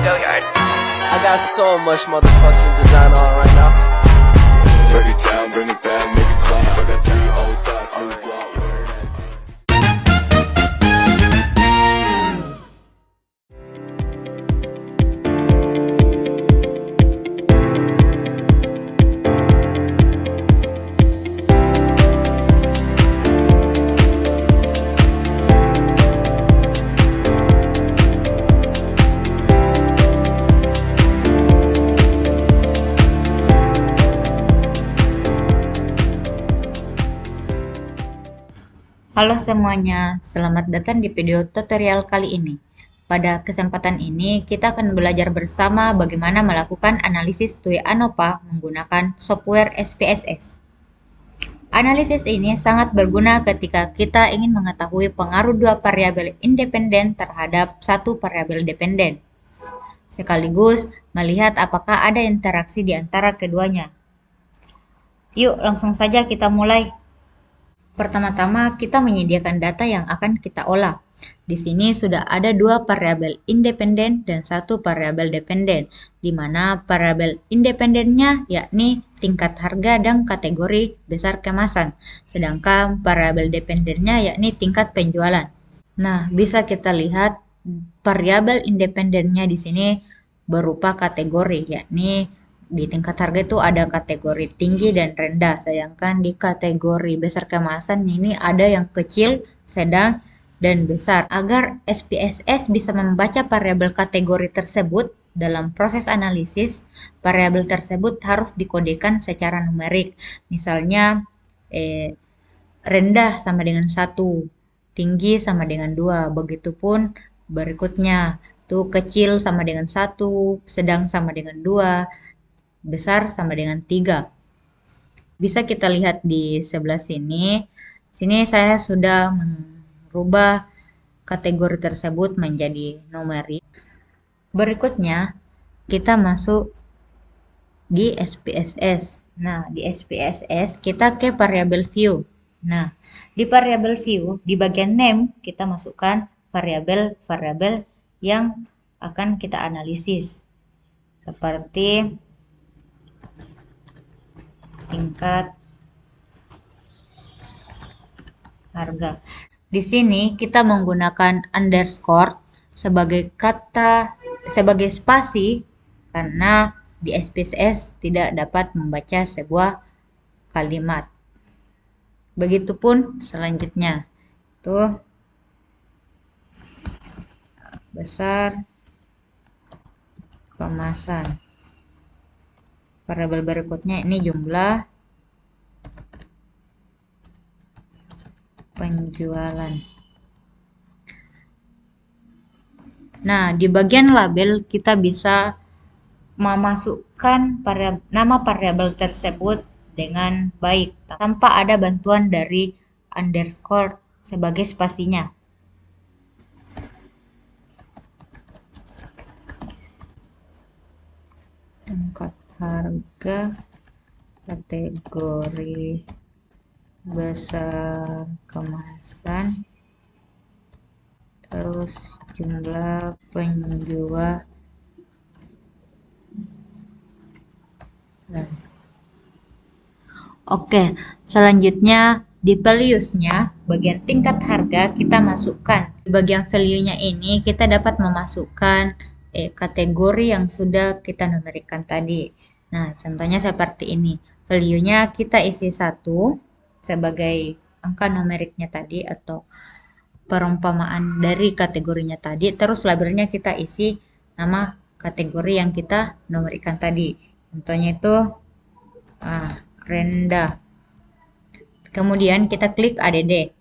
I got so much motherfucking design on right now. Break it down, bring it back, make it clap. I got 3 old thoughts, new guap, wear that. Halo semuanya, selamat datang di video tutorial kali ini. Pada kesempatan ini, kita akan belajar bersama bagaimana melakukan analisis TUI ANOVA menggunakan software SPSS. Analisis ini sangat berguna ketika kita ingin mengetahui pengaruh dua variabel independen terhadap satu variabel dependen, sekaligus melihat apakah ada interaksi di antara keduanya. Yuk, langsung saja kita mulai. Pertama-tama, kita menyediakan data yang akan kita olah. Di sini sudah ada dua variabel independen dan satu variabel dependen, di mana variabel independennya yakni tingkat harga dan kategori besar kemasan, sedangkan variabel dependennya yakni tingkat penjualan. Nah, bisa kita lihat variabel independennya di sini berupa kategori, yakni di tingkat harga itu ada kategori tinggi dan rendah, sedangkan di kategori besar kemasan ini ada yang kecil, sedang, dan besar. Agar SPSS bisa membaca variabel kategori tersebut dalam proses analisis, variabel tersebut harus dikodekan secara numerik. Misalnya, rendah sama dengan 1, tinggi sama dengan 2, begitupun berikutnya. Tuh kecil sama dengan 1, sedang sama dengan 2, besar sama dengan 3. Bisa kita lihat di sebelah sini. Sini saya sudah merubah kategori tersebut menjadi numerik. Berikutnya, kita masuk di SPSS. Nah, di SPSS kita ke variabel view. Nah, di variabel view, di bagian name, kita masukkan variabel-variabel yang akan kita analisis. Seperti tingkat harga. Di sini kita menggunakan underscore sebagai spasi karena di SPSS tidak dapat membaca sebuah kalimat. Begitupun selanjutnya. Tuh besar kemasan. Variabel berikutnya ini jumlah penjualan. Nah, di bagian label kita bisa memasukkan nama variabel tersebut dengan baik tanpa ada bantuan dari underscore sebagai spasinya. Tingkat harga, kategori besar kemasan, terus jumlah penjualan. Oke, selanjutnya di values-nya, bagian tingkat harga kita masukkan. Di bagian value-nya ini kita dapat memasukkan kategori yang sudah kita numerikkan tadi. Nah, contohnya seperti ini. Value-nya kita isi 1 sebagai angka numeriknya tadi atau perumpamaan dari kategorinya tadi. Terus labelnya kita isi nama kategori yang kita numerikkan tadi. Contohnya itu rendah. Kemudian kita klik ADD.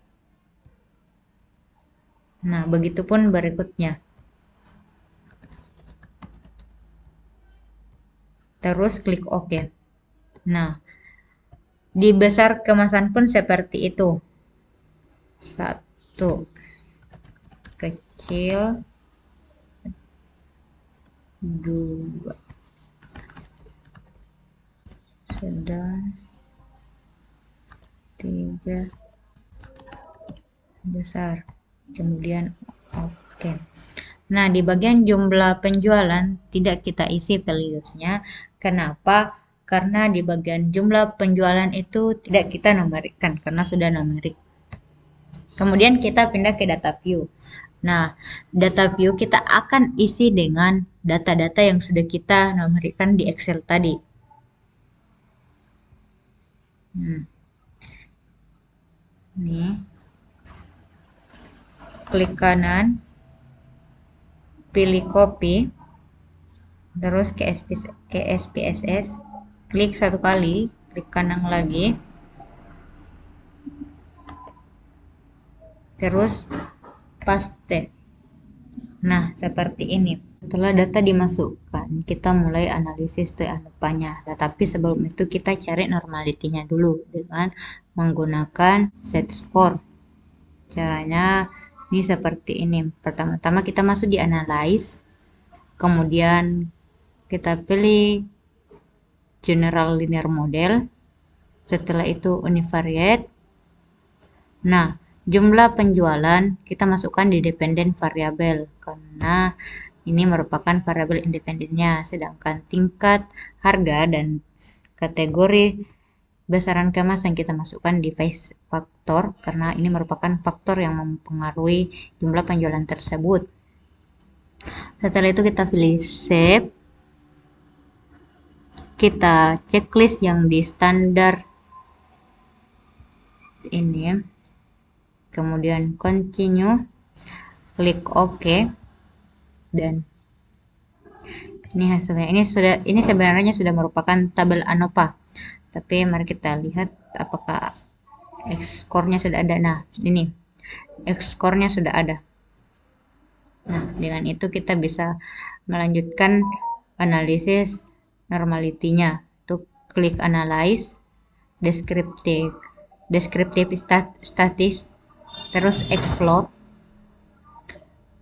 Nah, begitupun berikutnya. Terus klik OK. Nah, di besar kemasan pun seperti itu. 1 kecil, 2 sedang, 3 besar. Kemudian oke. Nah, di bagian jumlah penjualan tidak kita isi values-nya. Kenapa? Karena di bagian jumlah penjualan itu tidak kita numerikkan karena sudah numerik. Kemudian kita pindah ke data view. Nah, data view kita akan isi dengan data-data yang sudah kita numerikkan di Excel tadi. Nih, klik kanan, pilih copy, terus ke SPSS, klik satu kali, klik kanan lagi, terus paste. Nah, seperti ini. Setelah data dimasukkan, kita mulai analisis TOEI ANOVA-nya. Tetapi sebelum itu kita cari normality-nya dulu dengan menggunakan set score. Caranya ini seperti ini. Pertama-tama kita masuk di analyze, kemudian kita pilih general linear model, setelah itu univariate. Nah, jumlah penjualan kita masukkan di dependent variable karena ini merupakan variabel independennya, sedangkan tingkat harga dan kategori besaran kemas yang kita masukkan di face factor karena ini merupakan faktor yang mempengaruhi jumlah penjualan tersebut. Setelah itu kita pilih save, kita checklist yang di standar ini, kemudian continue, klik OK, dan ini hasilnya. Ini sebenarnya sudah merupakan tabel ANOVA, tapi mari kita lihat apakah X-score-nya sudah ada. Nah, ini X-score-nya sudah ada. Nah, dengan itu kita bisa melanjutkan analisis normality-nya. Untuk klik analyze, descriptive statis, terus explore,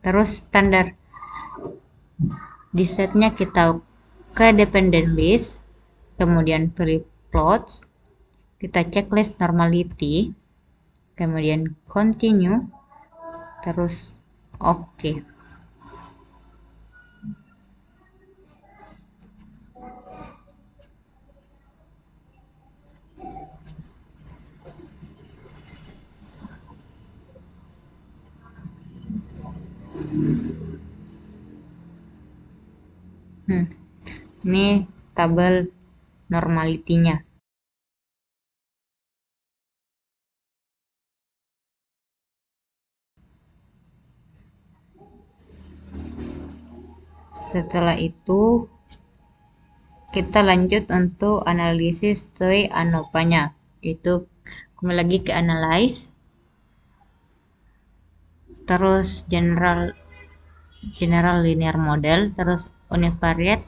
terus standar. Di setnya kita ke dependent list, kemudian pilih plots, kita checklist normality, kemudian continue, terus OK. Ini tabel normality-nya. Setelah itu kita lanjut untuk analisis TOEI ANOVA-nya. Itu kembali lagi ke analyze, terus general linear model, terus univariate.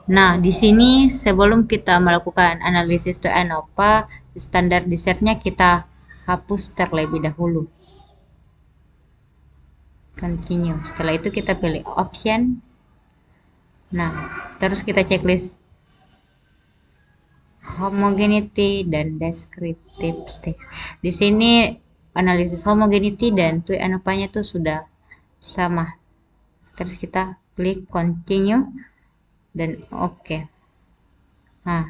Nah, di sini sebelum kita melakukan analisis TOEI ANOVA, standar desertnya kita hapus terlebih dahulu. Continue. Setelah itu kita pilih option. Nah, terus kita checklist homogeneity dan descriptive state. Di sini analisis homogeneity dan TOEI ANOVA-nya itu sudah sama. Terus kita klik continue dan OK. Nah,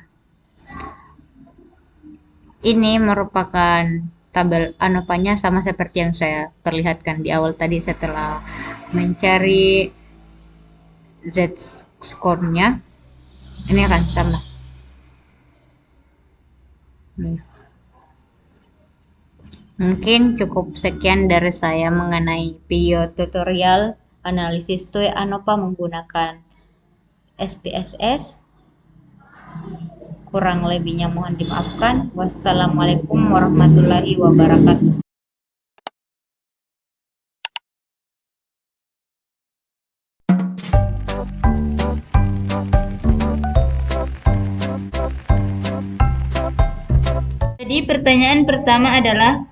ini merupakan tabel ANOVA-nya sama seperti yang saya perlihatkan di awal tadi. Setelah mencari Z-score-nya, ini akan sama. Mungkin cukup sekian dari saya mengenai video tutorial analisis TOEI ANOVA menggunakan SPSS. Kurang lebihnya mohon dimaafkan. Wassalamualaikum warahmatullahi wabarakatuh. Jadi pertanyaan pertama adalah,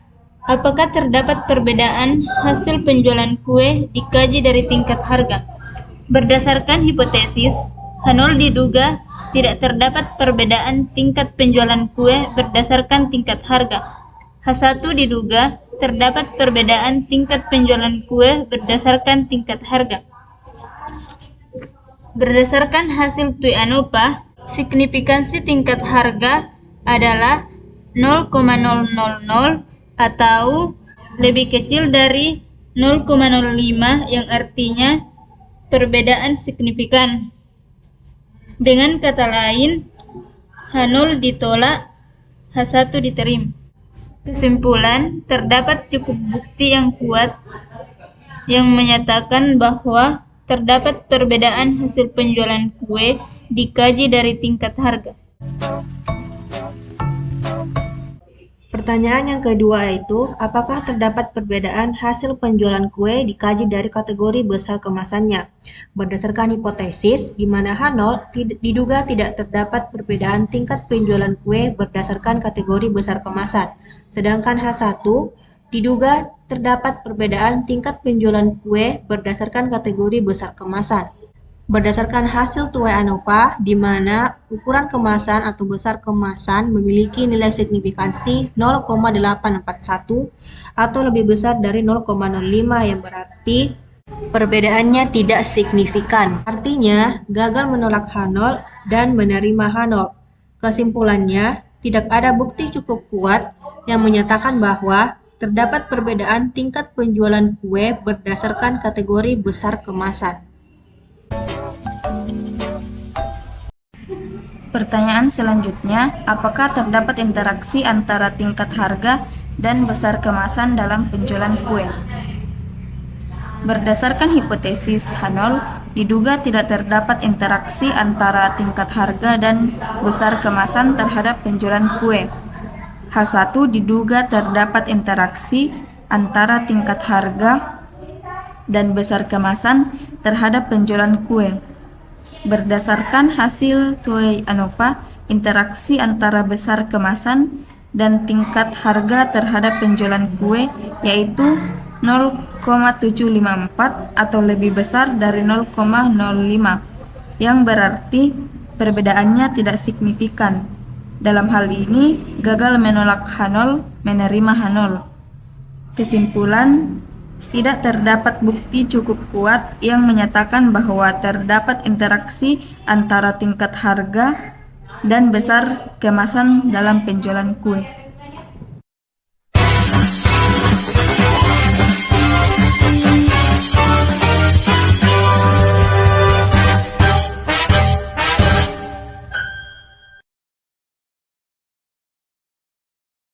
apakah terdapat perbedaan hasil penjualan kue dikaji dari tingkat harga? Berdasarkan hipotesis, H0 diduga tidak terdapat perbedaan tingkat penjualan kue berdasarkan tingkat harga. H1 diduga terdapat perbedaan tingkat penjualan kue berdasarkan tingkat harga. Berdasarkan hasil TUI ANOPA, signifikansi tingkat harga adalah 0,000 atau lebih kecil dari 0,05 yang artinya perbedaan signifikan. Dengan kata lain, H0 ditolak, H1 diterima. Kesimpulan, terdapat cukup bukti yang kuat yang menyatakan bahwa terdapat perbedaan hasil penjualan kue dikaji dari tingkat harga. Pertanyaan yang kedua yaitu, apakah terdapat perbedaan hasil penjualan kue dikaji dari kategori besar kemasannya? Berdasarkan hipotesis, di mana H0 diduga tidak terdapat perbedaan tingkat penjualan kue berdasarkan kategori besar kemasan, sedangkan H1 diduga terdapat perbedaan tingkat penjualan kue berdasarkan kategori besar kemasan. Berdasarkan hasil TUI ANOPA, di mana ukuran kemasan atau besar kemasan memiliki nilai signifikansi 0,841 atau lebih besar dari 0,05 yang berarti perbedaannya tidak signifikan. Artinya, gagal menolak H0 dan menerima H0. Kesimpulannya, tidak ada bukti cukup kuat yang menyatakan bahwa terdapat perbedaan tingkat penjualan kue berdasarkan kategori besar kemasan. Pertanyaan selanjutnya, apakah terdapat interaksi antara tingkat harga dan besar kemasan dalam penjualan kue? Berdasarkan hipotesis H0, diduga tidak terdapat interaksi antara tingkat harga dan besar kemasan terhadap penjualan kue. H1 diduga terdapat interaksi antara tingkat harga dan besar kemasan terhadap penjualan kue. Berdasarkan hasil TUI ANOPA, interaksi antara besar kemasan dan tingkat harga terhadap penjualan kue yaitu 0,754 atau lebih besar dari 0,05, yang berarti perbedaannya tidak signifikan. Dalam hal ini, gagal menolak H0, menerima H0. Kesimpulan, tidak terdapat bukti cukup kuat yang menyatakan bahwa terdapat interaksi antara tingkat harga dan besar kemasan dalam penjualan kue.